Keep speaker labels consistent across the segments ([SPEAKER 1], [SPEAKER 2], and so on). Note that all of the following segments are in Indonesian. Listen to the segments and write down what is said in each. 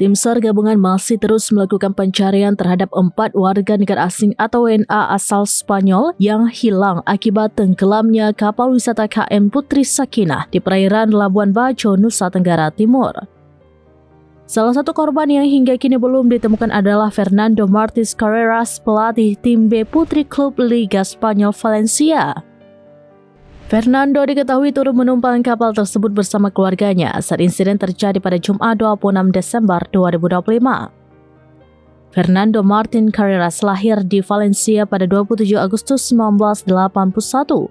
[SPEAKER 1] Tim SAR gabungan masih terus melakukan pencarian terhadap 4 warga negara asing atau WNA asal Spanyol yang hilang akibat tenggelamnya kapal wisata KM Putri Sakinah di perairan Labuan Bajo, Nusa Tenggara Timur. Salah satu korban yang hingga kini belum ditemukan adalah Fernando Martins Carreras, pelatih tim B Putri klub Liga Spanyol Valencia. Fernando diketahui turut menumpang kapal tersebut bersama keluarganya saat insiden terjadi pada Jumat 26 Desember 2025. Fernando Martin Carreras lahir di Valencia pada 27 Agustus 1981.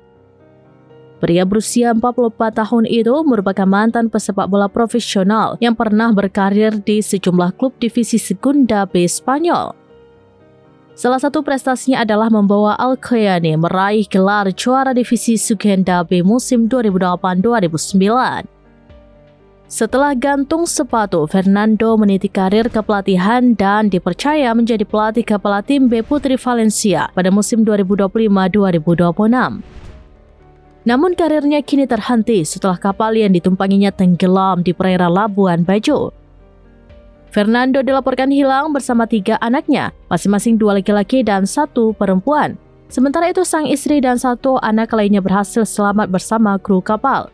[SPEAKER 1] Pria berusia 44 tahun itu merupakan mantan pesepak bola profesional yang pernah berkarir di sejumlah klub divisi Segunda B Spanyol. Salah satu prestasinya adalah membawa Alcoyane meraih gelar juara divisi Segunda B musim 2008-2009. Setelah gantung sepatu, Fernando meniti karir kepelatihan dan dipercaya menjadi pelatih kepala tim B Putri Valencia pada musim 2025-2026. Namun karirnya kini terhenti setelah kapal yang ditumpanginya tenggelam di perairan Labuan Bajo. Fernando dilaporkan hilang bersama 3 anaknya, masing-masing 2 laki-laki dan 1 perempuan. Sementara itu sang istri dan 1 anak lainnya berhasil selamat bersama kru kapal.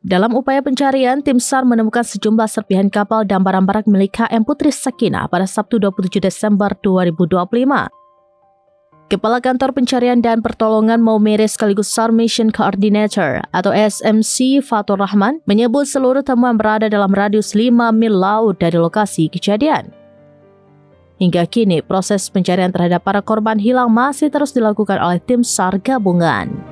[SPEAKER 1] Dalam upaya pencarian, tim SAR menemukan sejumlah serpihan kapal dan barang-barang milik KM Putri Sakinah pada Sabtu 27 Desember 2025. Kepala Kantor Pencarian dan Pertolongan Maumere sekaligus SAR Mission Coordinator atau SMC Fatur Rahman menyebut seluruh temuan berada dalam radius 5 mil laut dari lokasi kejadian. Hingga kini, proses pencarian terhadap para korban hilang masih terus dilakukan oleh tim SAR gabungan.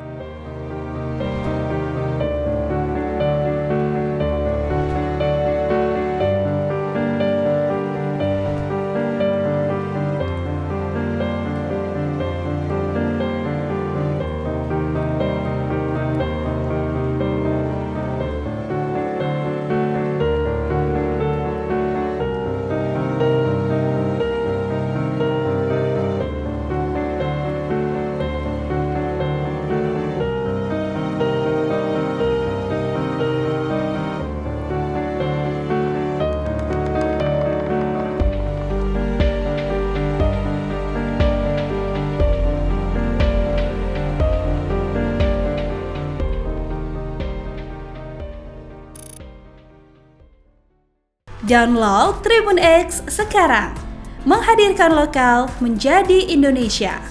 [SPEAKER 2] Download Tribun X sekarang, menghadirkan lokal menjadi Indonesia.